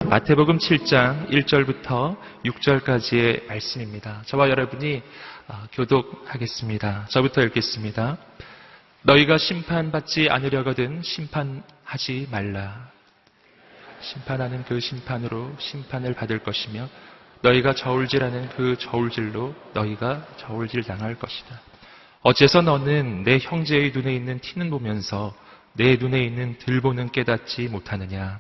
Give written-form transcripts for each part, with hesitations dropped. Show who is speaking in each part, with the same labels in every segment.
Speaker 1: 마태복음 7장 1절부터 6절까지의 말씀입니다. 저와 여러분이 교독하겠습니다. 저부터 읽겠습니다. 너희가 심판받지 않으려거든 심판하지 말라. 심판하는 그 심판으로 심판을 받을 것이며 너희가 저울질하는 그 저울질로 너희가 저울질 당할 것이다. 어째서 너는 내 형제의 눈에 있는 티는 보면서 내 눈에 있는 들보는 깨닫지 못하느냐?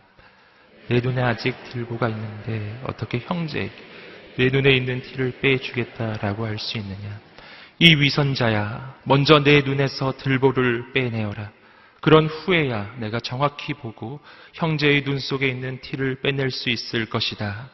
Speaker 1: 내 눈에 아직 들보가 있는데 어떻게 형제에게 내 눈에 있는 티를 빼주겠다라고 할 수 있느냐? 이 위선자야, 먼저 내 눈에서 들보를 빼내어라. 그런 후에야 내가 정확히 보고 형제의 눈 속에 있는 티를 빼낼 수 있을 것이다.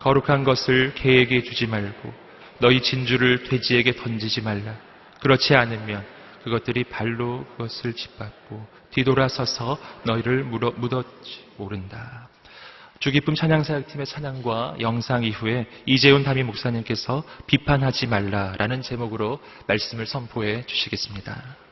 Speaker 1: 거룩한 것을 개에게 주지 말고 너희 진주를 돼지에게 던지지 말라. 그렇지 않으면 그것들이 발로 그것을 짓밟고 뒤돌아서서 너희를 묻었지 모른다. 주기쁨 찬양사역팀의 찬양과 영상 이후에 이재훈 담임 목사님께서 비판하지 말라라는 제목으로 말씀을 선포해 주시겠습니다.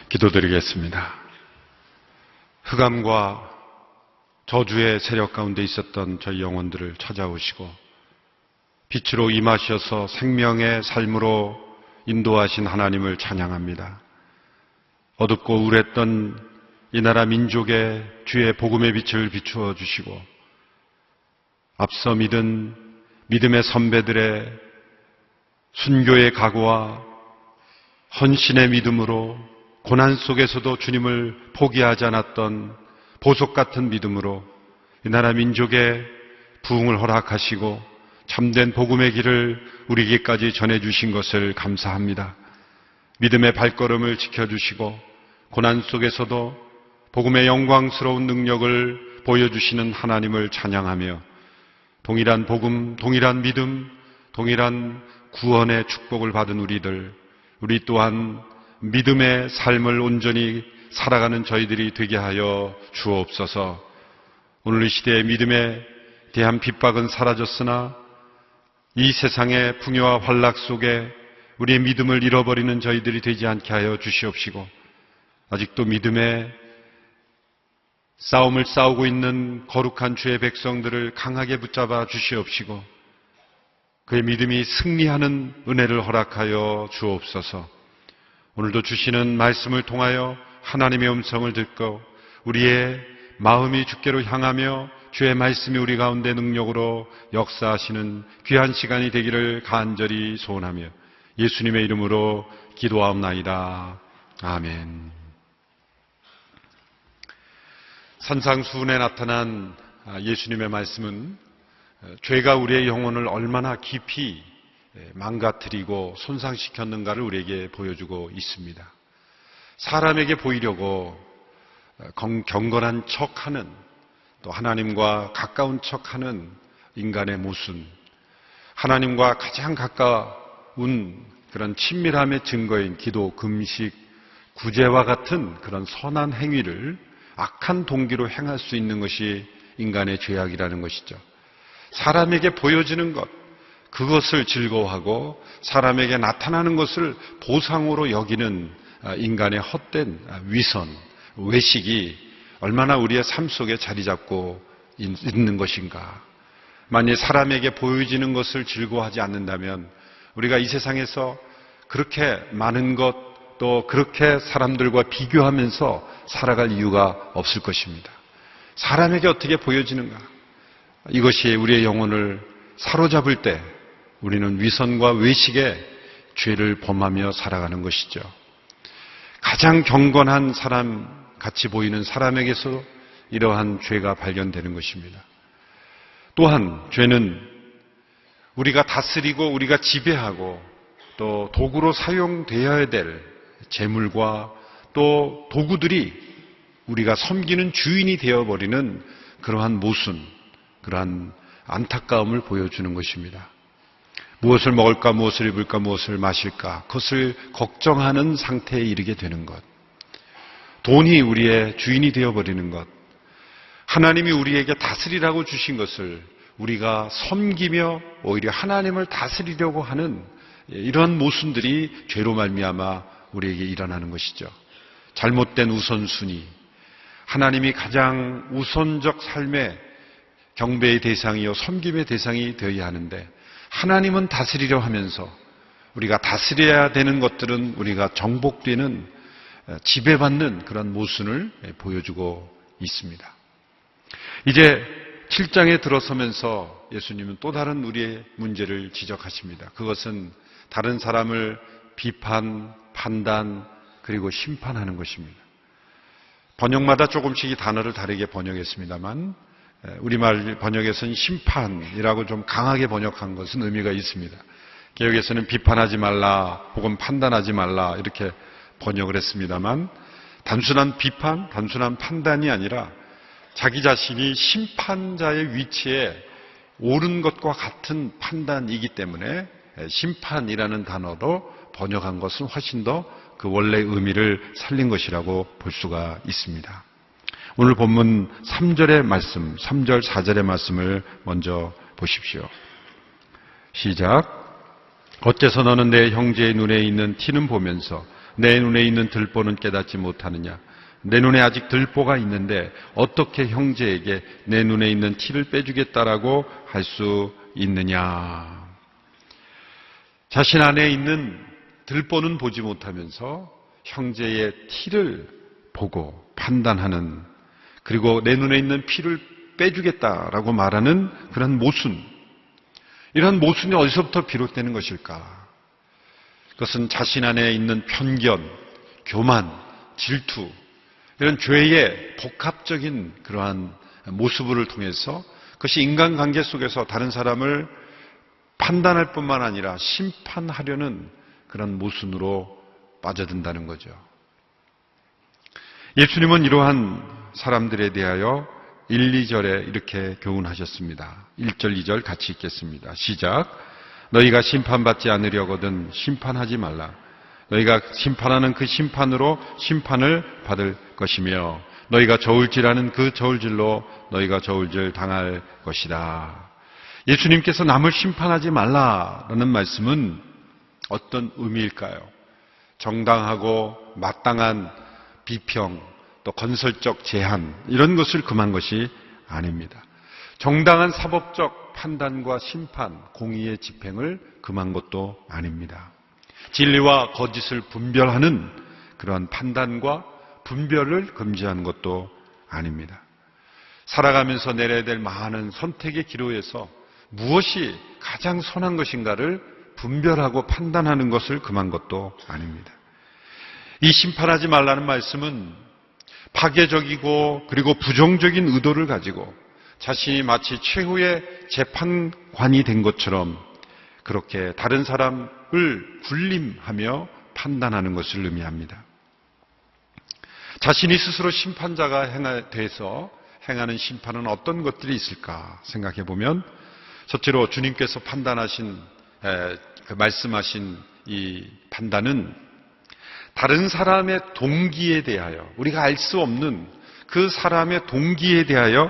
Speaker 2: 기도드리겠습니다. 흑암과 저주의 세력 가운데 있었던 저희 영혼들을 찾아오시고 빛으로 임하셔서 생명의 삶으로 인도하신 하나님을 찬양합니다. 어둡고 우울했던 이 나라 민족의 주의 복음의 빛을 비추어 주시고 앞서 믿은 믿음의 선배들의 순교의 각오와 헌신의 믿음으로 고난 속에서도 주님을 포기하지 않았던 보석 같은 믿음으로 이 나라 민족의 부흥을 허락하시고 참된 복음의 길을 우리에게까지 전해주신 것을 감사합니다. 믿음의 발걸음을 지켜주시고 고난 속에서도 복음의 영광스러운 능력을 보여주시는 하나님을 찬양하며 동일한 복음, 동일한 믿음, 동일한 구원의 축복을 받은 우리 또한 믿음의 삶을 온전히 살아가는 저희들이 되게 하여 주옵소서. 오늘 이 시대의 믿음에 대한 핍박은 사라졌으나 이 세상의 풍요와 환락 속에 우리의 믿음을 잃어버리는 저희들이 되지 않게 하여 주시옵시고 아직도 믿음의 싸움을 싸우고 있는 거룩한 주의 백성들을 강하게 붙잡아 주시옵시고 그의 믿음이 승리하는 은혜를 허락하여 주옵소서. 오늘도 주시는 말씀을 통하여 하나님의 음성을 듣고 우리의 마음이 주께로 향하며 주의 말씀이 우리 가운데 능력으로 역사하시는 귀한 시간이 되기를 간절히 소원하며 예수님의 이름으로 기도하옵나이다. 아멘. 산상수훈에 나타난 예수님의 말씀은 죄가 우리의 영혼을 얼마나 깊이 망가뜨리고 손상시켰는가를 우리에게 보여주고 있습니다. 사람에게 보이려고 경건한 척하는 또 하나님과 가까운 척하는 인간의 모순, 하나님과 가장 가까운 그런 친밀함의 증거인 기도, 금식, 구제와 같은 그런 선한 행위를 악한 동기로 행할 수 있는 것이 인간의 죄악이라는 것이죠. 사람에게 보여지는 것, 그것을 즐거워하고 사람에게 나타나는 것을 보상으로 여기는 인간의 헛된 위선, 외식이 얼마나 우리의 삶 속에 자리 잡고 있는 것인가. 만일 사람에게 보여지는 것을 즐거워하지 않는다면 우리가 이 세상에서 그렇게 많은 것, 또 그렇게 사람들과 비교하면서 살아갈 이유가 없을 것입니다. 사람에게 어떻게 보여지는가? 이것이 우리의 영혼을 사로잡을 때 우리는 위선과 외식의 죄를 범하며 살아가는 것이죠. 가장 경건한 사람 같이 보이는 사람에게서 이러한 죄가 발견되는 것입니다. 또한 죄는 우리가 다스리고 우리가 지배하고 또 도구로 사용되어야 될 재물과 또 도구들이 우리가 섬기는 주인이 되어버리는 그러한 모순, 그러한 안타까움을 보여주는 것입니다. 무엇을 먹을까, 무엇을 입을까, 무엇을 마실까, 그것을 걱정하는 상태에 이르게 되는 것. 돈이 우리의 주인이 되어버리는 것. 하나님이 우리에게 다스리라고 주신 것을 우리가 섬기며 오히려 하나님을 다스리려고 하는 이런 모순들이 죄로 말미암아 우리에게 일어나는 것이죠. 잘못된 우선순위. 하나님이 가장 우선적 삶의 경배의 대상이요 섬김의 대상이 되어야 하는데 하나님은 다스리려 하면서 우리가 다스려야 되는 것들은 우리가 정복되는 지배받는 그런 모순을 보여주고 있습니다. 이제 7장에 들어서면서 예수님은 또 다른 우리의 문제를 지적하십니다. 그것은 다른 사람을 비판, 판단, 그리고 심판하는 것입니다. 번역마다 조금씩 이 단어를 다르게 번역했습니다만 우리말 번역에서는 심판이라고 좀 강하게 번역한 것은 의미가 있습니다. 개역에서는 비판하지 말라 혹은 판단하지 말라 이렇게 번역을 했습니다만 단순한 비판, 단순한 판단이 아니라 자기 자신이 심판자의 위치에 옳은 것과 같은 판단이기 때문에 심판이라는 단어로 번역한 것은 훨씬 더 그 원래의 의미를 살린 것이라고 볼 수가 있습니다. 오늘 본문 3절의 말씀, 3절, 4절의 말씀을 먼저 보십시오. 시작. 어째서 너는 내 형제의 눈에 있는 티는 보면서 내 눈에 있는 들보는 깨닫지 못하느냐? 내 눈에 아직 들보가 있는데 어떻게 형제에게 내 눈에 있는 티를 빼주겠다라고 할 수 있느냐? 자신 안에 있는 들보는 보지 못하면서 형제의 티를 보고 판단하는, 그리고 내 눈에 있는 피를 빼주겠다라고 말하는 그런 모순. 이런 모순이 어디서부터 비롯되는 것일까? 그것은 자신 안에 있는 편견, 교만, 질투, 이런 죄의 복합적인 그러한 모습을 통해서 그것이 인간관계 속에서 다른 사람을 판단할 뿐만 아니라 심판하려는 그런 모순으로 빠져든다는 거죠. 예수님은 이러한 사람들에 대하여 1, 2절에 이렇게 교훈하셨습니다. 1절, 2절 같이 읽겠습니다. 시작. 너희가 심판받지 않으려거든 심판하지 말라. 너희가 심판하는 그 심판으로 심판을 받을 것이며 너희가 저울질하는 그 저울질로 너희가 저울질 당할 것이다. 예수님께서 남을 심판하지 말라라는 말씀은 어떤 의미일까요? 정당하고 마땅한 비평, 또 건설적 제한, 이런 것을 금한 것이 아닙니다. 정당한 사법적 판단과 심판, 공의의 집행을 금한 것도 아닙니다. 진리와 거짓을 분별하는 그러한 판단과 분별을 금지하는 것도 아닙니다. 살아가면서 내려야 될 많은 선택의 기로에서 무엇이 가장 선한 것인가를 분별하고 판단하는 것을 금한 것도 아닙니다. 이 심판하지 말라는 말씀은 파괴적이고 그리고 부정적인 의도를 가지고 자신이 마치 최후의 재판관이 된 것처럼 그렇게 다른 사람을 군림하며 판단하는 것을 의미합니다. 자신이 스스로 심판자가 돼서 행하는 심판은 어떤 것들이 있을까 생각해 보면, 첫째로 주님께서 말씀하신 이 판단은 다른 사람의 동기에 대하여, 우리가 알 수 없는 그 사람의 동기에 대하여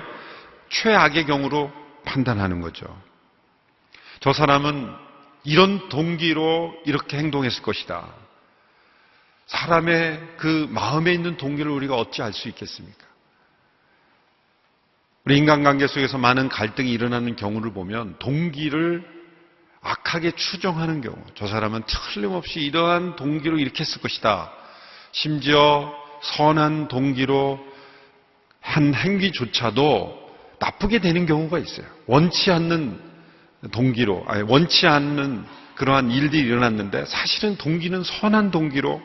Speaker 2: 최악의 경우로 판단하는 거죠. 저 사람은 이런 동기로 이렇게 행동했을 것이다. 사람의 그 마음에 있는 동기를 우리가 어찌 알 수 있겠습니까? 우리 인간관계 속에서 많은 갈등이 일어나는 경우를 보면 동기를 악하게 추정하는 경우, 저 사람은 틀림없이 이러한 동기로 이렇게 했을 것이다. 심지어 선한 동기로 한 행위조차도 나쁘게 되는 경우가 있어요. 원치 않는 동기로, 원치 않는 그러한 일들이 일어났는데 사실은 동기는 선한 동기로,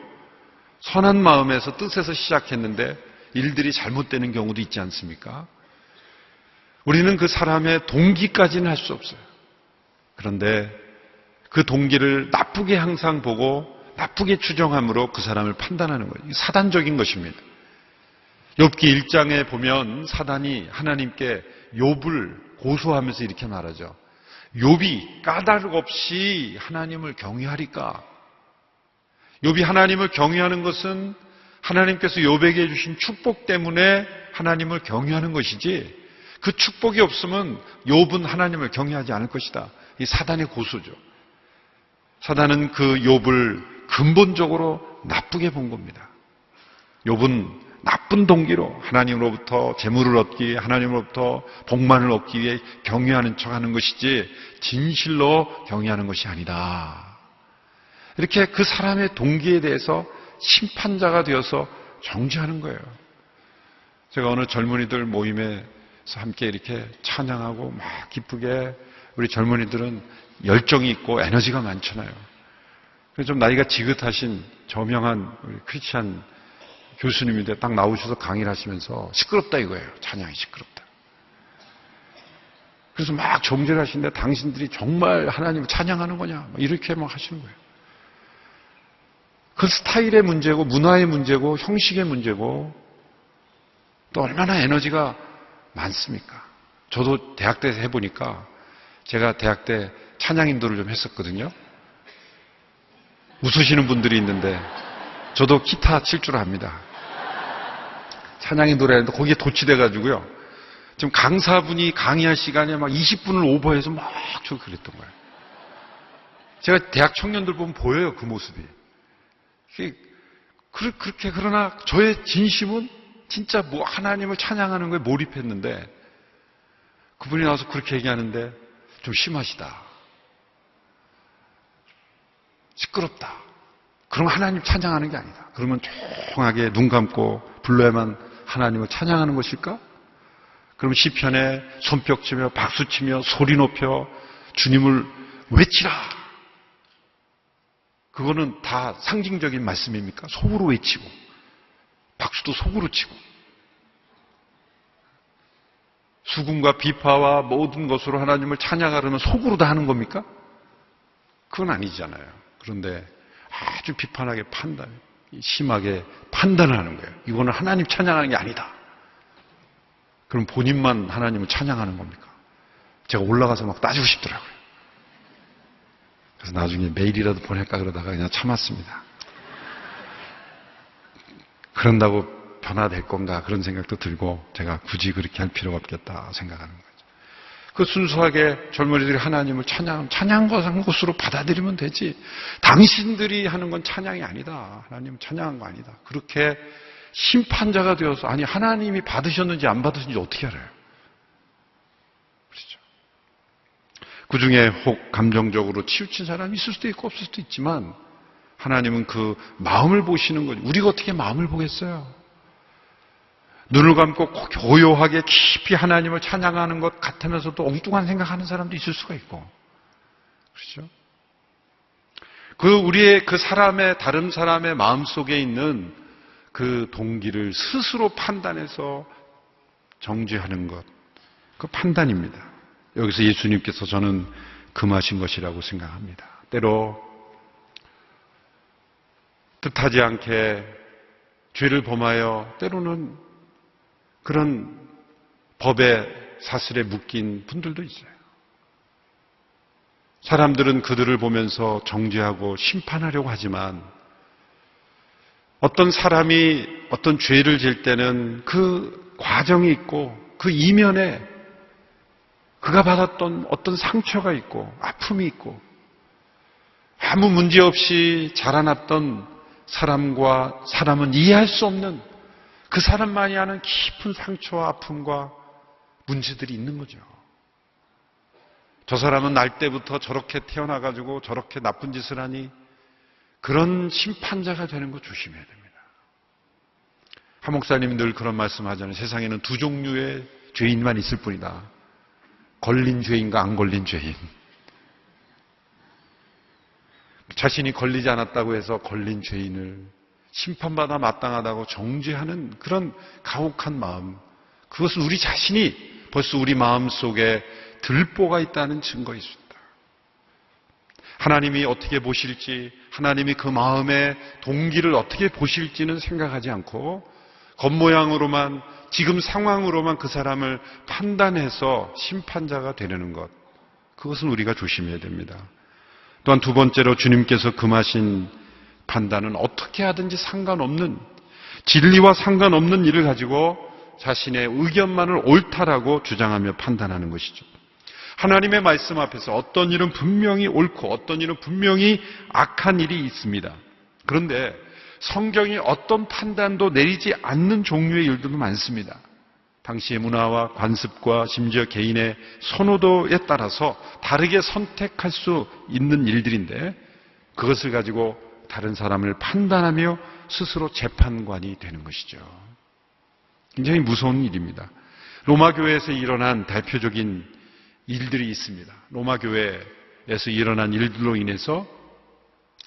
Speaker 2: 선한 마음에서 뜻에서 시작했는데 일들이 잘못되는 경우도 있지 않습니까? 우리는 그 사람의 동기까지는 할 수 없어요. 그런데 그 동기를 나쁘게 항상 보고 나쁘게 추정함으로 그 사람을 판단하는 거예요. 사단적인 것입니다. 욥기 1장에 보면 사단이 하나님께 욥을 고소하면서 이렇게 말하죠. 욥이 까닭 없이 하나님을 경외하리까? 욥이 하나님을 경외하는 것은 하나님께서 욥에게 주신 축복 때문에 하나님을 경외하는 것이지, 그 축복이 없으면 욥은 하나님을 경외하지 않을 것이다. 이 사단의 고소죠. 사단은 그 욥을 근본적으로 나쁘게 본 겁니다. 욥은 나쁜 동기로 하나님으로부터 재물을 얻기 위해, 하나님으로부터 복만을 얻기 위해 경외하는 척하는 것이지 진실로 경외하는 것이 아니다. 이렇게 그 사람의 동기에 대해서 심판자가 되어서 정죄하는 거예요. 제가 어느 젊은이들 모임에서 함께 이렇게 찬양하고 막 기쁘게, 우리 젊은이들은 열정이 있고 에너지가 많잖아요. 그래서 좀 나이가 지긋하신 저명한 우리 크리스찬 교수님인데 딱 나오셔서 강의를 하시면서 시끄럽다 이거예요. 찬양이 시끄럽다. 그래서 막 정죄를 하시는데 당신들이 정말 하나님을 찬양하는 거냐? 막 이렇게 막 하시는 거예요. 그 스타일의 문제고 문화의 문제고 형식의 문제고 또 얼마나 에너지가 많습니까? 저도 대학 때 해보니까, 제가 대학 때 찬양 인도를 좀 했었거든요. 웃으시는 분들이 있는데 저도 기타 칠 줄 압니다. 찬양 인도를 했는데 거기에 도취돼가지고요. 지금 강사분이 강의할 시간에 막 20분을 오버해서 막 저 그랬던 거예요. 제가 대학 청년들 보면 보여요, 그 모습이. 그렇게, 그러나 저의 진심은 진짜 뭐 하나님을 찬양하는 거에 몰입했는데, 그분이 나와서 그렇게 얘기하는데 좀 심하시다. 시끄럽다. 그럼 하나님 찬양하는 게 아니다. 그러면 조용하게 눈 감고 불러야만 하나님을 찬양하는 것일까? 그럼 시편에 손뼉치며 박수치며 소리 높여 주님을 외치라. 그거는 다 상징적인 말씀입니까? 속으로 외치고 박수도 속으로 치고 수군과 비파와 모든 것으로 하나님을 찬양하려면 속으로 다 하는 겁니까? 그건 아니잖아요. 그런데 아주 비판하게 심하게 판단을 하는 거예요. 이거는 하나님 찬양하는 게 아니다. 그럼 본인만 하나님을 찬양하는 겁니까? 제가 올라가서 막 따지고 싶더라고요. 그래서 나중에 메일이라도 보낼까 그러다가 그냥 참았습니다. 그런다고 변화될 건가 그런 생각도 들고 제가 굳이 그렇게 할 필요가 없겠다 생각하는 거죠. 그 순수하게 젊은이들이 하나님을 찬양한 것으로 받아들이면 되지. 당신들이 하는 건 찬양이 아니다. 하나님 찬양한 거 아니다. 그렇게 심판자가 되어서 아니 하나님이 받으셨는지 안 받으셨는지 어떻게 알아요? 그렇죠. 그 중에 혹 감정적으로 치우친 사람이 있을 수도 있고 없을 수도 있지만 하나님은 그 마음을 보시는 거죠. 우리가 어떻게 마음을 보겠어요? 눈을 감고 고요하게 깊이 하나님을 찬양하는 것 같으면서도 엉뚱한 생각하는 사람도 있을 수가 있고, 그렇죠? 우리의 그 사람의, 다른 사람의 마음 속에 있는 그 동기를 스스로 판단해서 정죄하는 것, 그 판단입니다. 여기서 예수님께서 저는 금하신 것이라고 생각합니다. 때로 뜻하지 않게 죄를 범하여 때로는 그런 법의 사슬에 묶인 분들도 있어요. 사람들은 그들을 보면서 정죄하고 심판하려고 하지만 어떤 사람이 어떤 죄를 질 때는 그 과정이 있고 그 이면에 그가 받았던 어떤 상처가 있고 아픔이 있고 아무 문제 없이 자라났던 사람과 사람은 이해할 수 없는 그 사람만이 아는 깊은 상처와 아픔과 문제들이 있는 거죠. 저 사람은 날 때부터 저렇게 태어나가지고 저렇게 나쁜 짓을 하니 그런 심판자가 되는 거 조심해야 됩니다. 한 목사님이 늘 그런 말씀 하잖아요. 세상에는 두 종류의 죄인만 있을 뿐이다. 걸린 죄인과 안 걸린 죄인. 자신이 걸리지 않았다고 해서 걸린 죄인을 심판받아 마땅하다고 정죄하는 그런 가혹한 마음, 그것은 우리 자신이 벌써 우리 마음 속에 들보가 있다는 증거입니다. 하나님이 어떻게 보실지, 하나님이 그 마음의 동기를 어떻게 보실지는 생각하지 않고 겉모양으로만, 지금 상황으로만 그 사람을 판단해서 심판자가 되려는 것, 그것은 우리가 조심해야 됩니다. 또한 두 번째로 주님께서 금하신 판단은 어떻게 하든지 상관없는, 진리와 상관없는 일을 가지고 자신의 의견만을 옳다라고 주장하며 판단하는 것이죠. 하나님의 말씀 앞에서 어떤 일은 분명히 옳고 어떤 일은 분명히 악한 일이 있습니다. 그런데 성경이 어떤 판단도 내리지 않는 종류의 일들도 많습니다. 당시의 문화와 관습과 심지어 개인의 선호도에 따라서 다르게 선택할 수 있는 일들인데 그것을 가지고 다른 사람을 판단하며 스스로 재판관이 되는 것이죠. 굉장히 무서운 일입니다. 로마 교회에서 일어난 대표적인 일들이 있습니다. 로마 교회에서 일어난 일들로 인해서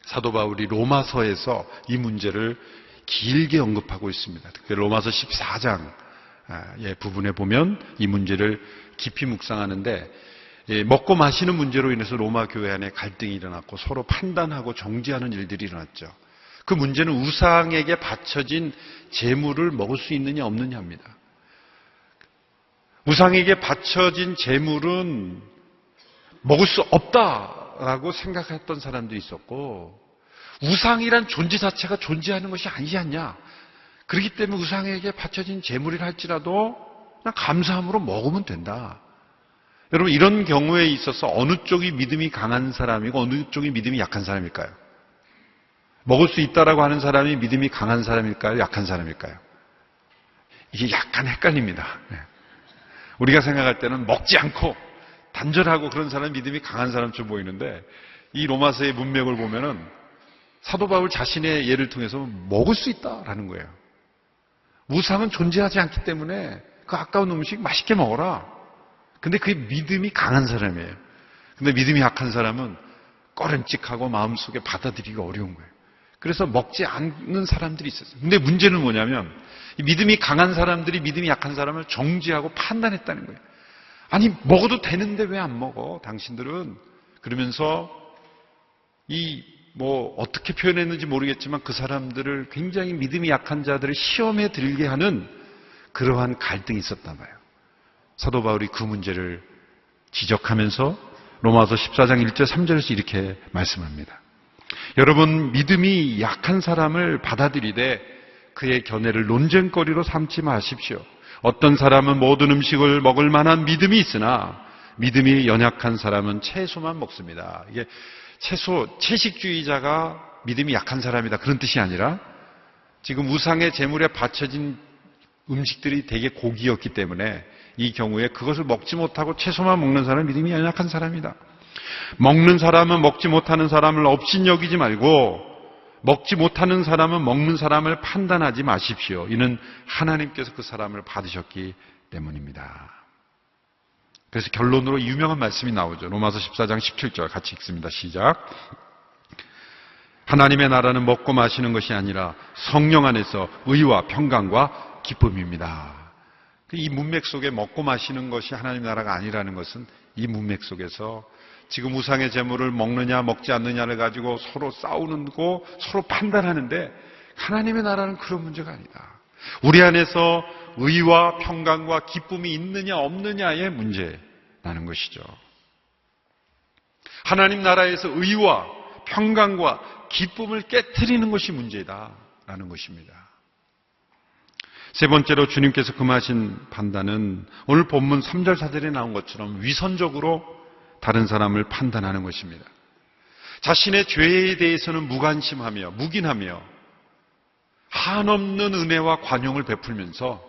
Speaker 2: 사도 바울이 로마서에서 이 문제를 길게 언급하고 있습니다. 특히 로마서 14장의 부분에 보면 이 문제를 깊이 묵상하는데 먹고 마시는 문제로 인해서 로마 교회 안에 갈등이 일어났고 서로 판단하고 정죄하는 일들이 일어났죠. 그 문제는 우상에게 바쳐진 제물을 먹을 수 있느냐 없느냐입니다. 우상에게 바쳐진 제물은 먹을 수 없다라고 생각했던 사람도 있었고 우상이란 존재 자체가 존재하는 것이 아니지 않냐. 그렇기 때문에 우상에게 바쳐진 제물이라 할지라도 그냥 감사함으로 먹으면 된다. 여러분 이런 경우에 있어서 어느 쪽이 믿음이 강한 사람이고 어느 쪽이 믿음이 약한 사람일까요? 먹을 수 있다라고 하는 사람이 믿음이 강한 사람일까요? 약한 사람일까요? 이게 약간 헷갈립니다. 네. 우리가 생각할 때는 먹지 않고 단절하고 그런 사람이 믿음이 강한 사람처럼 보이는데 이 로마서의 문맥을 보면은 사도 바울 자신의 예를 통해서 먹을 수 있다라는 거예요. 우상은 존재하지 않기 때문에 그 아까운 음식 맛있게 먹어라. 근데 그게 믿음이 강한 사람이에요. 근데 믿음이 약한 사람은 꺼림칙하고 마음속에 받아들이기가 어려운 거예요. 그래서 먹지 않는 사람들이 있었어요. 근데 문제는 뭐냐면 이 믿음이 강한 사람들이 믿음이 약한 사람을 정죄하고 판단했다는 거예요. 아니 먹어도 되는데 왜 안 먹어 당신들은. 그러면서 어떻게 표현했는지 모르겠지만 그 사람들을 굉장히 믿음이 약한 자들을 시험에 들게 하는 그러한 갈등이 있었단 말이에요. 사도 바울이 그 문제를 지적하면서 로마서 14장 1절 3절에서 이렇게 말씀합니다. 여러분 믿음이 약한 사람을 받아들이되 그의 견해를 논쟁거리로 삼지 마십시오. 어떤 사람은 모든 음식을 먹을 만한 믿음이 있으나 믿음이 연약한 사람은 채소만 먹습니다. 이게 채식주의자가 믿음이 약한 사람이다 그런 뜻이 아니라 지금 우상의 제물에 바쳐진 음식들이 되게 고기였기 때문에 이 경우에 그것을 먹지 못하고 채소만 먹는 사람은 믿음이 연약한 사람이다. 먹는 사람은 먹지 못하는 사람을 업신여기지 말고 먹지 못하는 사람은 먹는 사람을 판단하지 마십시오. 이는 하나님께서 그 사람을 받으셨기 때문입니다. 그래서 결론으로 유명한 말씀이 나오죠. 로마서 14장 17절 같이 읽습니다. 시작. 하나님의 나라는 먹고 마시는 것이 아니라 성령 안에서 의와 평강과 기쁨입니다. 이 문맥 속에 먹고 마시는 것이 하나님 나라가 아니라는 것은 이 문맥 속에서 지금 우상의 제물을 먹느냐 먹지 않느냐를 가지고 서로 싸우고 서로 판단하는데 하나님의 나라는 그런 문제가 아니다. 우리 안에서 의와 평강과 기쁨이 있느냐 없느냐의 문제라는 것이죠. 하나님 나라에서 의와 평강과 기쁨을 깨트리는 것이 문제다라는 것입니다. 세 번째로 주님께서 금하신 판단은 오늘 본문 3절 4절에 나온 것처럼 위선적으로 다른 사람을 판단하는 것입니다. 자신의 죄에 대해서는 무관심하며 묵인하며 한없는 은혜와 관용을 베풀면서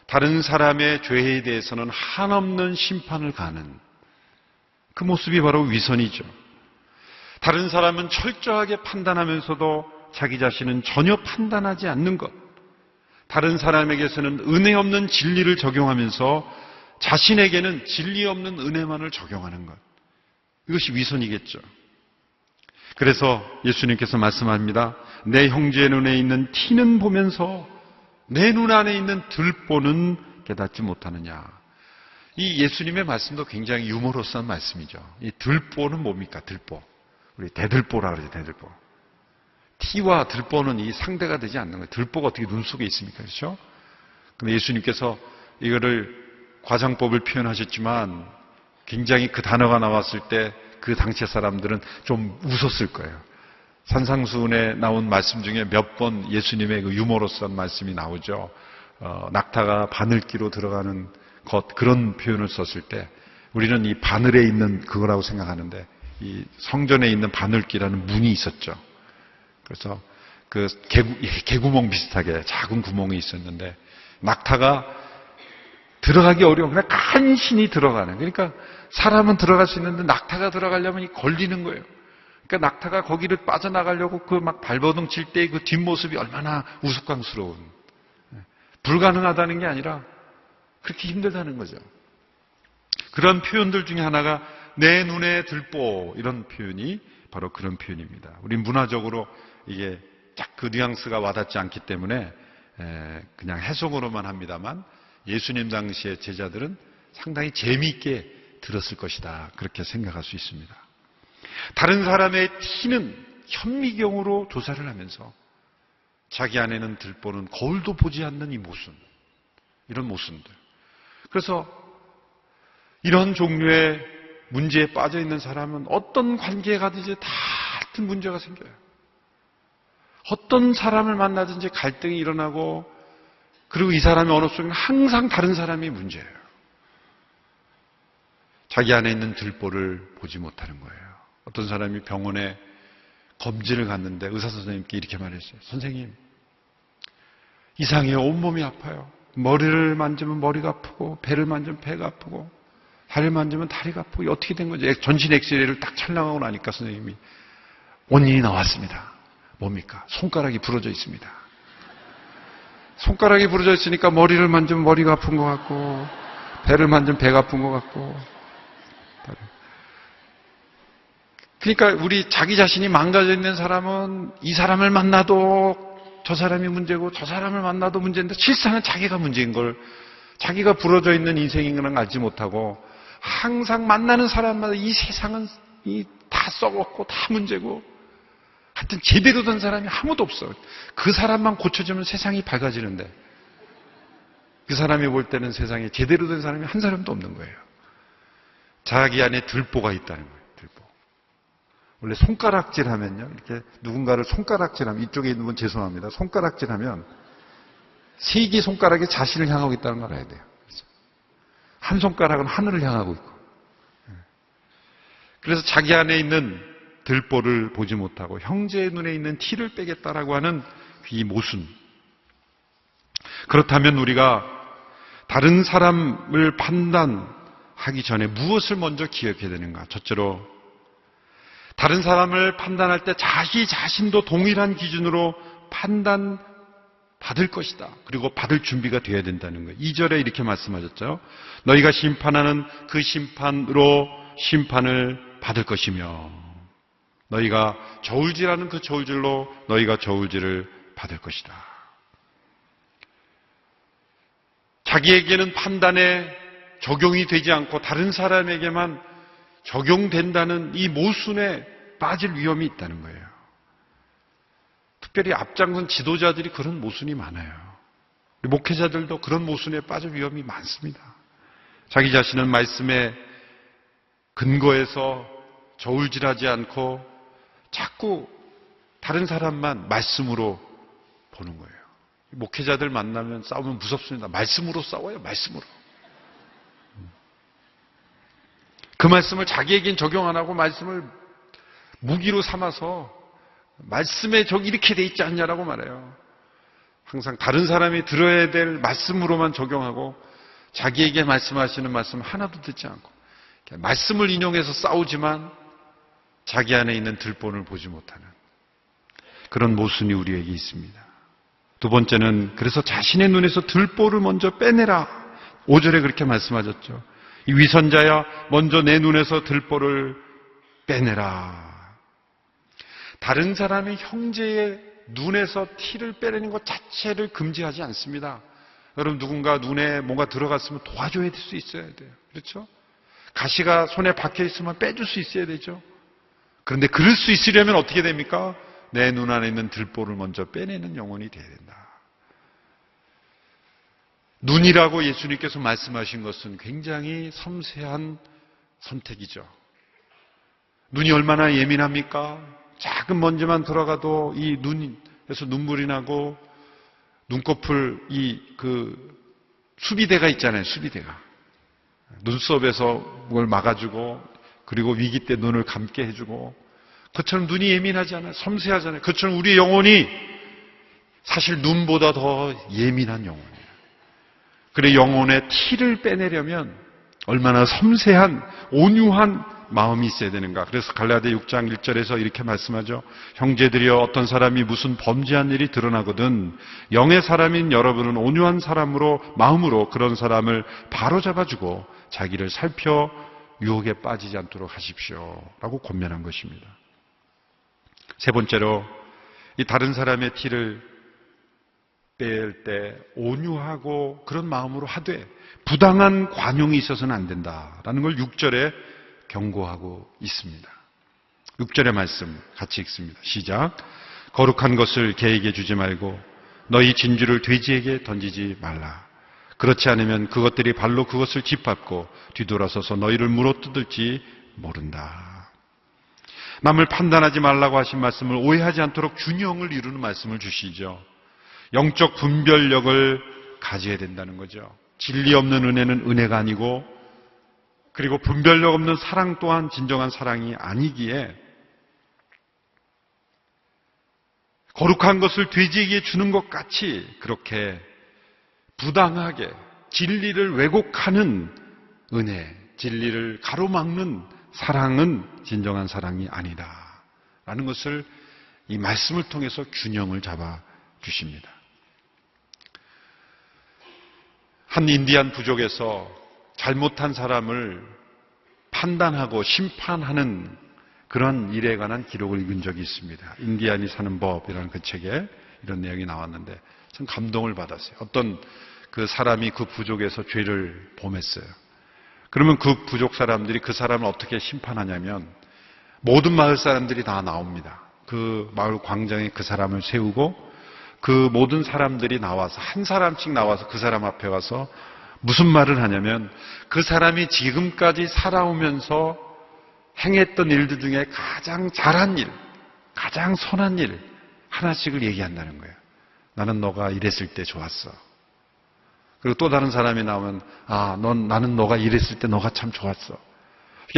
Speaker 2: 다른 사람의 죄에 대해서는 한없는 심판을 가하는 그 모습이 바로 위선이죠. 다른 사람은 철저하게 판단하면서도 자기 자신은 전혀 판단하지 않는 것. 다른 사람에게서는 은혜 없는 진리를 적용하면서 자신에게는 진리 없는 은혜만을 적용하는 것. 이것이 위선이겠죠. 그래서 예수님께서 말씀합니다. 내 형제의 눈에 있는 티는 보면서 내 눈 안에 있는 들보는 깨닫지 못하느냐. 이 예수님의 말씀도 굉장히 유머러스한 말씀이죠. 이 들보는 뭡니까? 들보. 우리 대들보라 그러죠. 대들보. 티와 들보는 이 상대가 되지 않는 거예요. 들보가 어떻게 눈 속에 있습니까? 그렇죠? 근데 예수님께서 이거를 과장법을 표현하셨지만 굉장히 그 단어가 나왔을 때 그 당시 사람들은 좀 웃었을 거예요. 산상수훈에 나온 말씀 중에 몇 번 예수님의 그 유머러스한 말씀이 나오죠. 낙타가 바늘기로 들어가는 것, 그런 표현을 썼을 때 우리는 이 바늘에 있는 그거라고 생각하는데 이 성전에 있는 바늘기라는 문이 있었죠. 그래서 그 개구멍 비슷하게 작은 구멍이 있었는데 낙타가 들어가기 어려운 그냥 간신히 들어가는. 그러니까 사람은 들어갈 수 있는데 낙타가 들어가려면 이 걸리는 거예요. 그러니까 낙타가 거기를 빠져나가려고 그 막 발버둥 칠 때 그 뒷모습이 얼마나 우스꽝스러운. 불가능하다는 게 아니라 그렇게 힘들다는 거죠. 그런 표현들 중에 하나가 내 눈에 들보, 이런 표현이 바로 그런 표현입니다. 우리 문화적으로 이게 딱 그 뉘앙스가 와닿지 않기 때문에 그냥 해석으로만 합니다만 예수님 당시의 제자들은 상당히 재미있게 들었을 것이다. 그렇게 생각할 수 있습니다. 다른 사람의 티는 현미경으로 조사를 하면서 자기 안에는 들보는 거울도 보지 않는 이 모습, 이런 모습들. 그래서 이런 종류의 문제에 빠져 있는 사람은 어떤 관계에 가든지 다 같은 문제가 생겨요. 어떤 사람을 만나든지 갈등이 일어나고 그리고 이 사람의 언어 속에는 항상 다른 사람이 문제예요. 자기 안에 있는 들보를 보지 못하는 거예요. 어떤 사람이 병원에 검진을 갔는데 의사 선생님께 이렇게 말했어요. 선생님, 이상해요. 온몸이 아파요. 머리를 만지면 머리가 아프고, 배를 만지면 배가 아프고, 다리를 만지면 다리가 아프고, 이게 어떻게 된 거지? 전신 엑스레이를 딱 촬영하고 나니까 선생님이 원인이 나왔습니다. 뭡니까? 손가락이 부러져 있습니다. 손가락이 부러져 있으니까 머리를 만지면 머리가 아픈 것 같고, 배를 만지면 배가 아픈 것 같고. 그러니까 우리 자기 자신이 망가져 있는 사람은 이 사람을 만나도 저 사람이 문제고 저 사람을 만나도 문제인데 실상은 자기가 문제인 걸, 자기가 부러져 있는 인생인 걸 알지 못하고 항상 만나는 사람마다 이 세상은 다 썩었고 다 문제고 하여튼 제대로 된 사람이 아무도 없어. 그 사람만 고쳐주면 세상이 밝아지는데 그 사람이 볼 때는 세상에 제대로 된 사람이 한 사람도 없는 거예요. 자기 안에 들보가 있다는 거예요. 들보. 원래 손가락질 하면요, 이렇게 누군가를 손가락질 하면, 이쪽에 있는 분 죄송합니다. 손가락질 하면 세 개 손가락이 자신을 향하고 있다는 걸 알아야 돼요. 한 손가락은 하늘을 향하고 있고. 그래서 자기 안에 있는 들보를 보지 못하고 형제의 눈에 있는 티를 빼겠다라고 하는 이 모순. 그렇다면 우리가 다른 사람을 판단하기 전에 무엇을 먼저 기억해야 되는가? 첫째로, 다른 사람을 판단할 때 자기 자신도 동일한 기준으로 판단받을 것이다. 그리고 받을 준비가 되어야 된다는 거예요. 2절에 이렇게 말씀하셨죠. 너희가 심판하는 그 심판으로 심판을 받을 것이며, 너희가 저울질하는 그 저울질로 너희가 저울질을 받을 것이다. 자기에게는 판단에 적용이 되지 않고 다른 사람에게만 적용된다는 이 모순에 빠질 위험이 있다는 거예요. 특별히 앞장선 지도자들이 그런 모순이 많아요. 목회자들도 그런 모순에 빠질 위험이 많습니다. 자기 자신은 말씀에 근거해서 저울질하지 않고 자꾸 다른 사람만 말씀으로 보는 거예요. 목회자들 만나면 싸우면 무섭습니다. 말씀으로 싸워요. 말씀으로. 그 말씀을 자기에겐 적용 안 하고 말씀을 무기로 삼아서 말씀에 저기 이렇게 돼 있지 않냐라고 말해요. 항상 다른 사람이 들어야 될 말씀으로만 적용하고 자기에게 말씀하시는 말씀 하나도 듣지 않고 말씀을 인용해서 싸우지만 자기 안에 있는 들본을 보지 못하는 그런 모순이 우리에게 있습니다. 두 번째는 그래서 자신의 눈에서 들보를 먼저 빼내라. 5절에 그렇게 말씀하셨죠. 이 위선자야 먼저 내 눈에서 들보를 빼내라. 다른 사람의 형제의 눈에서 티를 빼내는 것 자체를 금지하지 않습니다. 여러분 누군가 눈에 뭔가 들어갔으면 도와줘야 될 수 있어야 돼요. 그렇죠? 가시가 손에 박혀 있으면 빼줄 수 있어야 되죠. 그런데 그럴 수 있으려면 어떻게 됩니까? 내 눈 안에 있는 들보를 먼저 빼내는 영혼이 되어야 된다. 눈이라고 예수님께서 말씀하신 것은 굉장히 섬세한 선택이죠. 눈이 얼마나 예민합니까? 작은 먼지만 들어가도 이 눈에서 눈물이 나고 눈꺼풀 수비대가 있잖아요. 수비대가. 눈썹에서 뭘 막아주고 그리고 위기 때 눈을 감게 해주고 그처럼 눈이 예민하지 않아요. 섬세하잖아요. 그처럼 우리 영혼이 사실 눈보다 더 예민한 영혼이에요. 그래 영혼의 티를 빼내려면 얼마나 섬세한 온유한 마음이 있어야 되는가. 그래서 갈라디아 6장 1절에서 이렇게 말씀하죠. 형제들이여 어떤 사람이 무슨 범죄한 일이 드러나거든 영의 사람인 여러분은 온유한 사람으로 마음으로 그런 사람을 바로잡아주고 자기를 살펴 유혹에 빠지지 않도록 하십시오 라고 권면한 것입니다. 세 번째로 이 다른 사람의 티를 뺄 때 온유하고 그런 마음으로 하되 부당한 관용이 있어서는 안 된다라는 걸 6절에 경고하고 있습니다. 6절의 말씀 같이 읽습니다. 시작. 거룩한 것을 개에게 주지 말고 너희 진주를 돼지에게 던지지 말라. 그렇지 않으면 그것들이 발로 그것을 짓밟고 뒤돌아서서 너희를 물어뜯을지 모른다. 남을 판단하지 말라고 하신 말씀을 오해하지 않도록 균형을 이루는 말씀을 주시죠. 영적 분별력을 가져야 된다는 거죠. 진리 없는 은혜는 은혜가 아니고 그리고 분별력 없는 사랑 또한 진정한 사랑이 아니기에 거룩한 것을 돼지에게 주는 것 같이 그렇게 부당하게 진리를 왜곡하는 은혜, 진리를 가로막는 사랑은 진정한 사랑이 아니다 라는 것을 이 말씀을 통해서 균형을 잡아 주십니다. 한 인디안 부족에서 잘못한 사람을 판단하고 심판하는 그런 일에 관한 기록을 읽은 적이 있습니다. 인디안이 사는 법이라는 그 책에 이런 내용이 나왔는데 참 감동을 받았어요. 어떤 그 사람이 그 부족에서 죄를 범했어요. 그러면 그 부족 사람들이 그 사람을 어떻게 심판하냐면 모든 마을 사람들이 다 나옵니다. 그 마을 광장에 그 사람을 세우고 그 모든 사람들이 나와서 한 사람씩 나와서 그 사람 앞에 가서 무슨 말을 하냐면 그 사람이 지금까지 살아오면서 행했던 일들 중에 가장 잘한 일, 가장 선한 일 하나씩을 얘기한다는 거예요. 나는 너가 이랬을 때 좋았어. 그리고 또 다른 사람이 나오면 나는 너가 이랬을 때 너가 참 좋았어.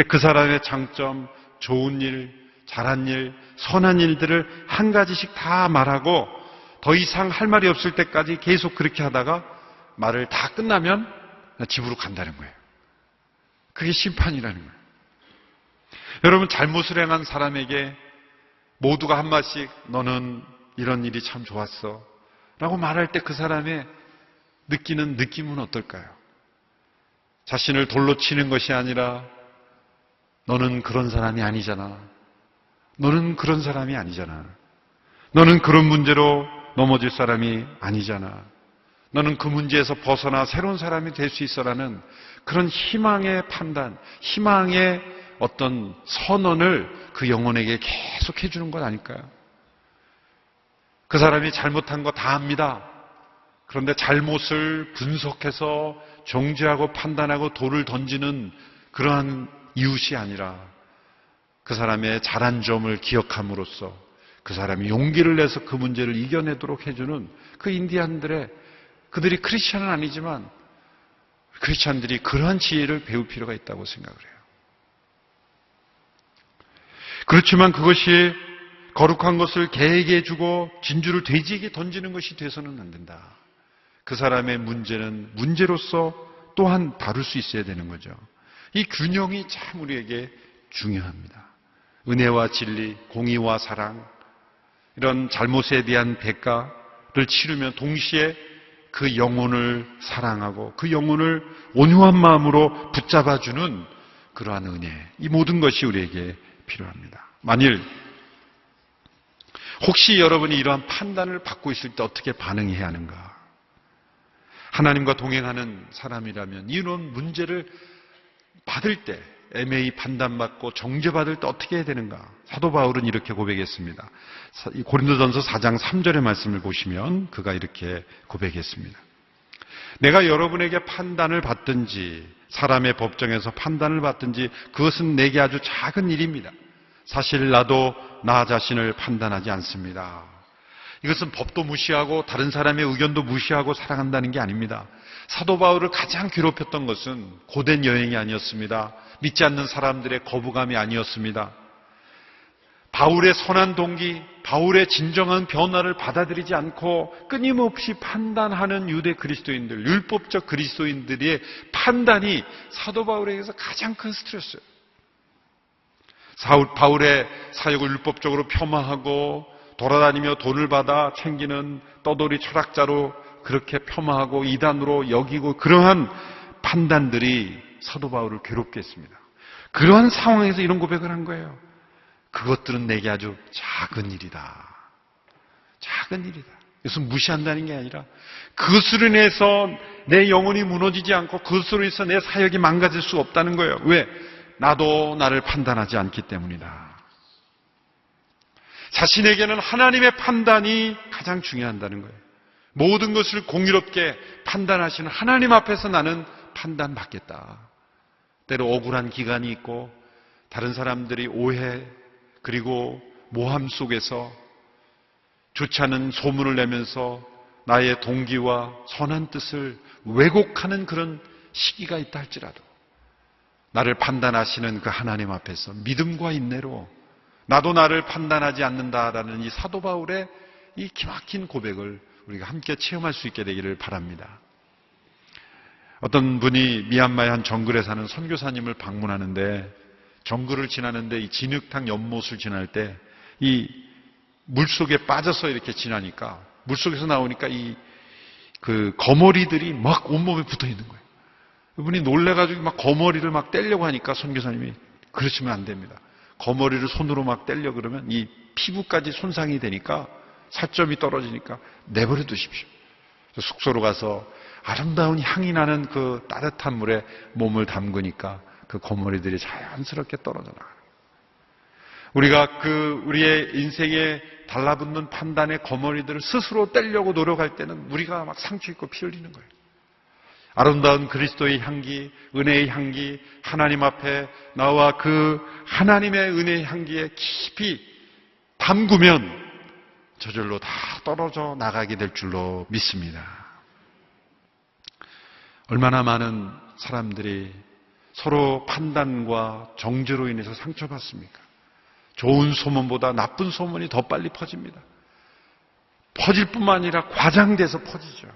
Speaker 2: 그 사람의 장점, 좋은 일, 잘한 일, 선한 일들을 한 가지씩 다 말하고 더 이상 할 말이 없을 때까지 계속 그렇게 하다가 말을 다 끝나면 집으로 간다는 거예요. 그게 심판이라는 거예요. 여러분, 잘못을 행한 사람에게 모두가 한 마디씩 너는 이런 일이 참 좋았어 라고 말할 때 그 사람의 느끼는 느낌은 어떨까요? 자신을 돌로 치는 것이 아니라 너는 그런 사람이 아니잖아. 너는 그런 사람이 아니잖아. 너는 그런 문제로 넘어질 사람이 아니잖아. 너는 그 문제에서 벗어나 새로운 사람이 될 수 있어라는 그런 희망의 판단, 희망의 어떤 선언을 그 영혼에게 계속 해주는 것 아닐까요? 그 사람이 잘못한 거 다 압니다. 그런데 잘못을 분석해서 정죄하고 판단하고 돌을 던지는 그러한 이웃이 아니라 그 사람의 잘한 점을 기억함으로써 그 사람이 용기를 내서 그 문제를 이겨내도록 해주는 그 인디안들의, 그들이 크리스찬은 아니지만 크리스찬들이 그러한 지혜를 배울 필요가 있다고 생각을 해요. 그렇지만 그것이 거룩한 것을 개에게 주고 진주를 돼지에게 던지는 것이 돼서는 안 된다. 그 사람의 문제는 문제로서 또한 다룰 수 있어야 되는 거죠. 이 균형이 참 우리에게 중요합니다. 은혜와 진리, 공의와 사랑, 이런 잘못에 대한 대가를 치르면 동시에 그 영혼을 사랑하고 그 영혼을 온유한 마음으로 붙잡아주는 그러한 은혜, 이 모든 것이 우리에게 필요합니다. 만일 혹시 여러분이 이러한 판단을 받고 있을 때 어떻게 반응해야 하는가? 하나님과 동행하는 사람이라면 이런 문제를 받을 때, 애매히 판단받고 정죄받을 때 어떻게 해야 되는가? 사도 바울은 이렇게 고백했습니다. 고린도전서 4장 3절의 말씀을 보시면 그가 이렇게 고백했습니다. 내가 여러분에게 판단을 받든지 사람의 법정에서 판단을 받든지 그것은 내게 아주 작은 일입니다. 사실 나도 나 자신을 판단하지 않습니다. 이것은 법도 무시하고 다른 사람의 의견도 무시하고 살아간다는 게 아닙니다. 사도 바울을 가장 괴롭혔던 것은 고된 여행이 아니었습니다. 믿지 않는 사람들의 거부감이 아니었습니다. 바울의 선한 동기, 바울의 진정한 변화를 받아들이지 않고 끊임없이 판단하는 유대 그리스도인들, 율법적 그리스도인들의 판단이 사도 바울에게서 가장 큰 스트레스예요. 바울의 사역을 율법적으로 폄하하고 돌아다니며 돈을 받아 챙기는 떠돌이 철학자로 그렇게 폄하하고 이단으로 여기고 그러한 판단들이 사도 바울을 괴롭게 했습니다. 그러한 상황에서 이런 고백을 한 거예요. 그것들은 내게 아주 작은 일이다. 작은 일이다. 이것은 무시한다는 게 아니라 그것으로 인해서 내 영혼이 무너지지 않고 그것으로 인해서 내 사역이 망가질 수 없다는 거예요. 왜? 나도 나를 판단하지 않기 때문이다. 자신에게는 하나님의 판단이 가장 중요하다는 거예요. 모든 것을 공의롭게 판단하시는 하나님 앞에서 나는 판단받겠다. 때로 억울한 기간이 있고 다른 사람들이 오해 그리고 모함 속에서 좋지 않은 소문을 내면서 나의 동기와 선한 뜻을 왜곡하는 그런 시기가 있다 할지라도 나를 판단하시는 그 하나님 앞에서 믿음과 인내로 나도 나를 판단하지 않는다라는 이 사도 바울의 이 기막힌 고백을 우리가 함께 체험할 수 있게 되기를 바랍니다. 어떤 분이 미얀마의 한 정글에 사는 선교사님을 방문하는데, 정글을 지나는데 이 진흙탕 연못을 지날 때 이 물속에 빠져서 이렇게 지나니까, 물속에서 나오니까 그 거머리들이 막 온몸에 붙어 있는 거예요. 이분이 놀래가지고 막 거머리를 막 떼려고 하니까 선교사님이 그러시면 안 됩니다. 거머리를 손으로 막 떼려 그러면 이 피부까지 손상이 되니까, 살점이 떨어지니까 내버려 두십시오. 숙소로 가서 아름다운 향이 나는 그 따뜻한 물에 몸을 담그니까 그 거머리들이 자연스럽게 떨어져 나가요. 우리가 우리의 인생에 달라붙는 판단의 거머리들을 스스로 떼려고 노력할 때는 우리가 막 상처 입고 피 흘리는 거예요. 아름다운 그리스도의 향기, 은혜의 향기, 하나님 앞에 나와 그 하나님의 은혜의 향기에 깊이 담그면 저절로 다 떨어져 나가게 될 줄로 믿습니다. 얼마나 많은 사람들이 서로 판단과 정죄로 인해서 상처받습니까? 좋은 소문보다 나쁜 소문이 더 빨리 퍼집니다. 퍼질 뿐만 아니라 과장돼서 퍼지죠.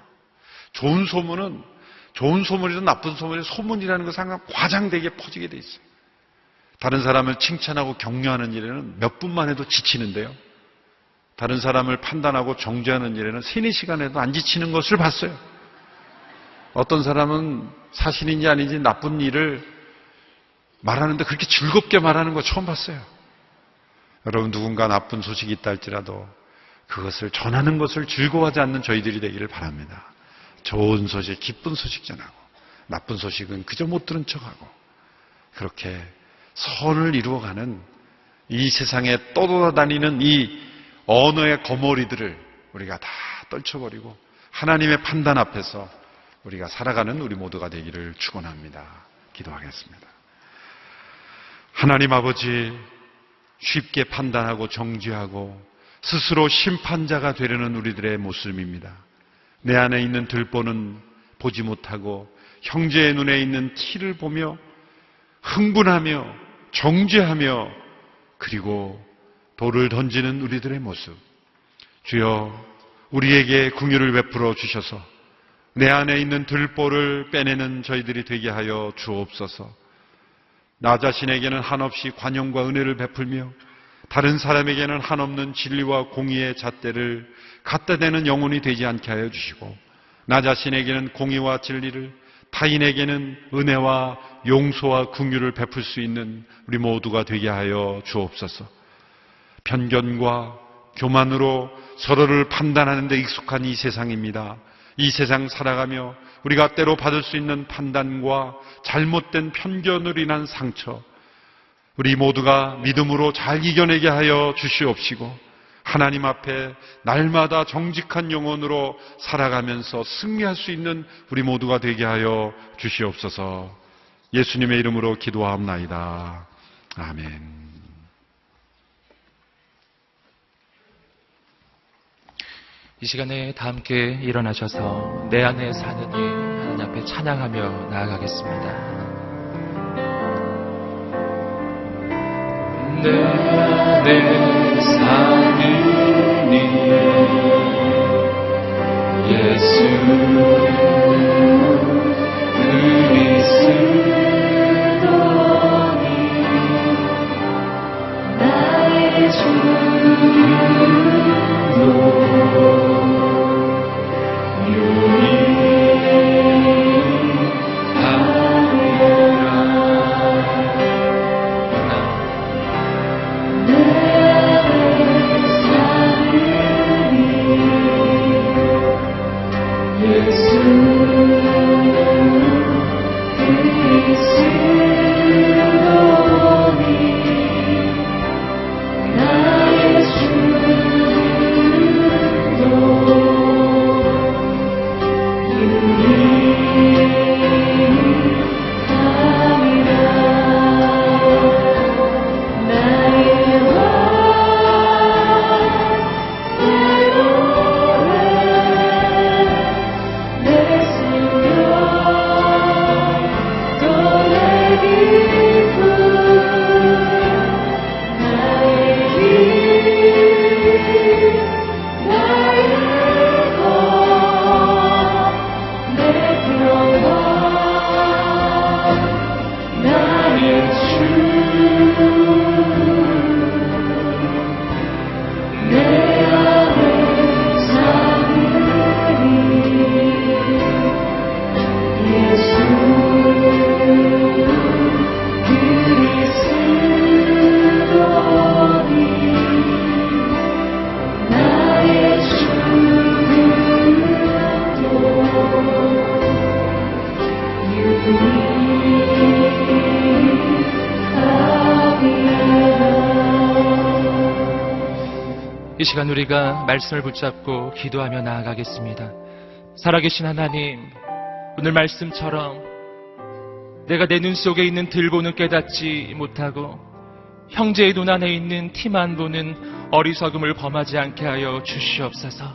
Speaker 2: 좋은 소문이든 나쁜 소문이든 소문이라는 것은 항상 과장되게 퍼지게 돼 있어요. 다른 사람을 칭찬하고 격려하는 일에는 몇 분만 해도 지치는데요, 다른 사람을 판단하고 정죄하는 일에는 3-4시간에도 안 지치는 것을 봤어요. 어떤 사람은 사실인지 아닌지 나쁜 일을 말하는데 그렇게 즐겁게 말하는 거 처음 봤어요. 여러분, 누군가 나쁜 소식이 있다 할지라도 그것을 전하는 것을 즐거워하지 않는 저희들이 되기를 바랍니다. 좋은 소식, 기쁜 소식 전하고, 나쁜 소식은 그저 못 들은 척하고, 그렇게 선을 이루어가는 이 세상에 떠돌아다니는 이 언어의 거머리들을 우리가 다 떨쳐버리고 하나님의 판단 앞에서 우리가 살아가는 우리 모두가 되기를 축원합니다. 기도하겠습니다. 하나님 아버지, 쉽게 판단하고 정죄하고 스스로 심판자가 되려는 우리들의 모습입니다. 내 안에 있는 들보는 보지 못하고 형제의 눈에 있는 티를 보며 흥분하며 정죄하며 그리고 돌을 던지는 우리들의 모습, 주여 우리에게 긍휼을 베풀어 주셔서 내 안에 있는 들보를 빼내는 저희들이 되게 하여 주옵소서. 나 자신에게는 한없이 관용과 은혜를 베풀며 다른 사람에게는 한없는 진리와 공의의 잣대를 갖다 대는 영혼이 되지 않게 하여 주시고, 나 자신에게는 공의와 진리를, 타인에게는 은혜와 용서와 긍휼을 베풀 수 있는 우리 모두가 되게 하여 주옵소서. 편견과 교만으로 서로를 판단하는 데 익숙한 이 세상입니다. 이 세상 살아가며 우리가 때로 받을 수 있는 판단과 잘못된 편견으로 인한 상처, 우리 모두가 믿음으로 잘 이겨내게 하여 주시옵시고, 하나님 앞에 날마다 정직한 영혼으로 살아가면서 승리할 수 있는 우리 모두가 되게 하여 주시옵소서. 예수님의 이름으로 기도하옵나이다. 아멘.
Speaker 1: 이 시간에 다 함께 일어나셔서 내 안에 사는 이 하나님 앞에 찬양하며 나아가겠습니다. 내 안에 사는 이 예수 그리스도니 나의 주로
Speaker 3: 내
Speaker 1: 이 시간 우리가 말씀을 붙잡고 기도하며 나아가겠습니다. 살아계신 하나님, 오늘 말씀처럼 내가 내 눈 속에 있는 들보는 깨닫지 못하고 형제의 눈 안에 있는 티만 보는 어리석음을 범하지 않게 하여 주시옵소서.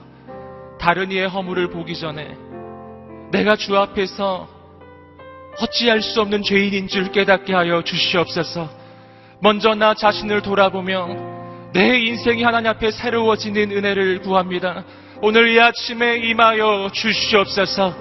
Speaker 1: 다른 이의 허물을 보기 전에 내가 주 앞에서 어찌할 수 없는 죄인인 줄 깨닫게 하여 주시옵소서. 먼저 나 자신을 돌아보며 내 인생이 하나님 앞에 새로워지는 은혜를 구합니다. 오늘 이 아침에 임하여 주시옵소서.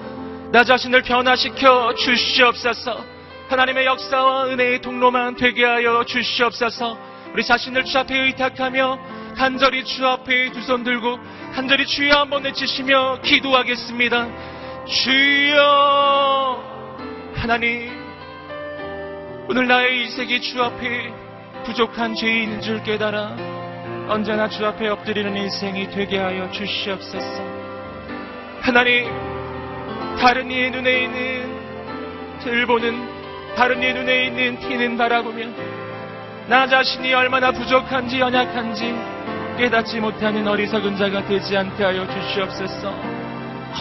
Speaker 1: 나 자신을 변화시켜 주시옵소서. 하나님의 역사와 은혜의 통로만 되게 하여 주시옵소서. 우리 자신을 주 앞에 의탁하며 간절히 주 앞에 두 손 들고 간절히 주여 한번 외치시며 기도하겠습니다. 주여, 하나님, 오늘 나의 인생이 주 앞에 부족한 죄인인 줄 깨달아 언제나 주 앞에 엎드리는 인생이 되게 하여 주시옵소서. 하나님, 다른 이의 눈에 있는 들보는, 다른 이의 눈에 있는 티는 바라보며 나 자신이 얼마나 부족한지 연약한지 깨닫지 못하는 어리석은 자가 되지 않게 하여 주시옵소서.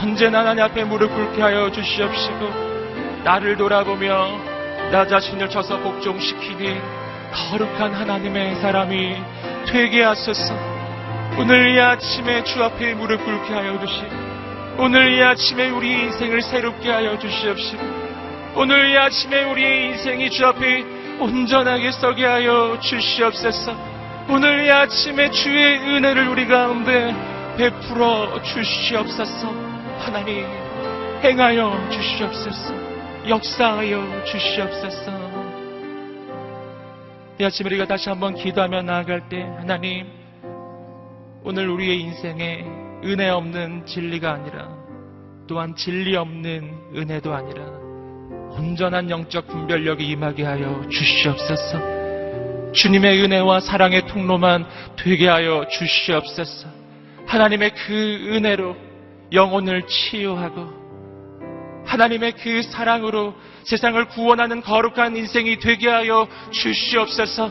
Speaker 1: 언제나 하나님 앞에 무릎 꿇게 하여 주시옵시고 나를 돌아보며 나 자신을 쳐서 복종시키니 거룩한 하나님의 사람이 되게 하소서. 오늘 이 아침에 주 앞에 무릎 꿇게 하여 주시고 오늘 이 아침에 우리 인생을 새롭게 하여 주시옵시고 오늘 이 아침에 우리의 인생이 주 앞에 온전하게 서게 하여 주시옵소서. 오늘 이 아침에 주의 은혜를 우리 가운데 베풀어 주시옵소서. 하나님, 행하여 주시옵소서. 역사하여 주시옵소서. 이 아침 우리가 다시 한번 기도하며 나아갈 때 하나님, 오늘 우리의 인생에 은혜 없는 진리가 아니라 또한 진리 없는 은혜도 아니라 온전한 영적 분별력이 임하게 하여 주시옵소서. 주님의 은혜와 사랑의 통로만 되게 하여 주시옵소서. 하나님의 그 은혜로 영혼을 치유하고 하나님의 그 사랑으로 세상을 구원하는 거룩한 인생이 되게 하여 주시옵소서.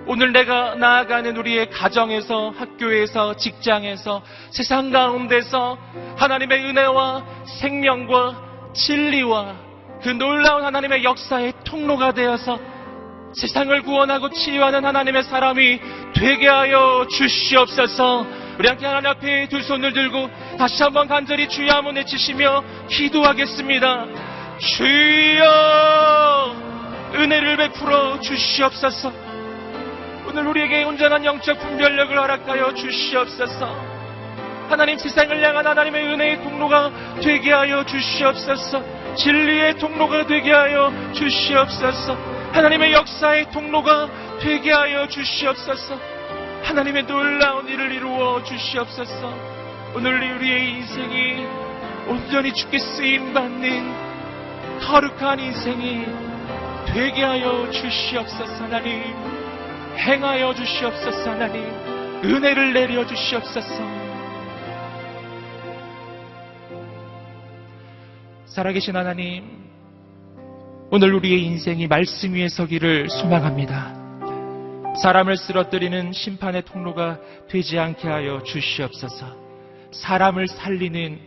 Speaker 1: 오늘 내가 나아가는 우리의 가정에서, 학교에서, 직장에서, 세상 가운데서 하나님의 은혜와 생명과 진리와 그 놀라운 하나님의 역사의 통로가 되어서 세상을 구원하고 치유하는 하나님의 사람이 되게 하여 주시옵소서. 우리 함께 하나님 앞에 두 손을 들고 다시 한번 간절히 주여 한번 외치시며 기도하겠습니다. 주여, 은혜를 베풀어 주시옵소서. 오늘 우리에게 온전한 영적 분별력을 허락하여 주시옵소서. 하나님, 세상을 향한 하나님의 은혜의 통로가 되게 하여 주시옵소서. 진리의 통로가 되게 하여 주시옵소서. 하나님의 역사의 통로가 되게 하여 주시옵소서. 하나님의 놀라운 일을 이루어 주시옵소서. 오늘 우리의 인생이 온전히 주께 쓰임받는 거룩한 인생이 되게 하여 주시옵소서. 하나님, 행하여 주시옵소서. 하나님, 은혜를 내려 주시옵소서. 살아계신 하나님, 오늘 우리의 인생이 말씀 위에 서기를 소망합니다. 사람을 쓰러뜨리는 심판의 통로가 되지 않게 하여 주시옵소서. 사람을 살리는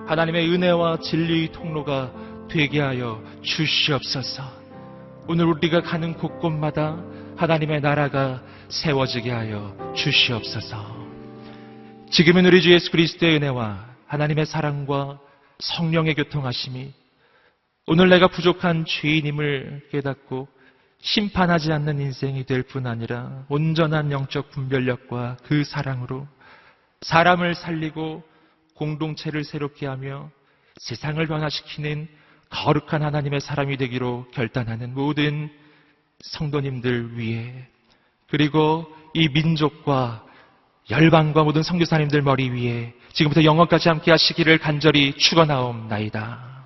Speaker 1: 하나님의 은혜와 진리의 통로가 되게 하여 주시옵소서. 오늘 우리가 가는 곳곳마다 하나님의 나라가 세워지게 하여 주시옵소서. 지금은 우리 주 예수 그리스도의 은혜와 하나님의 사랑과 성령의 교통하심이 오늘 내가 부족한 죄인임을 깨닫고 심판하지 않는 인생이 될 뿐 아니라 온전한 영적 분별력과 그 사랑으로 사람을 살리고 공동체를 새롭게 하며 세상을 변화시키는 거룩한 하나님의 사람이 되기로 결단하는 모든 성도님들 위해, 그리고 이 민족과 열방과 모든 선교사님들 머리 위에 지금부터 영원까지 함께 하시기를 간절히 축원하옵나이다.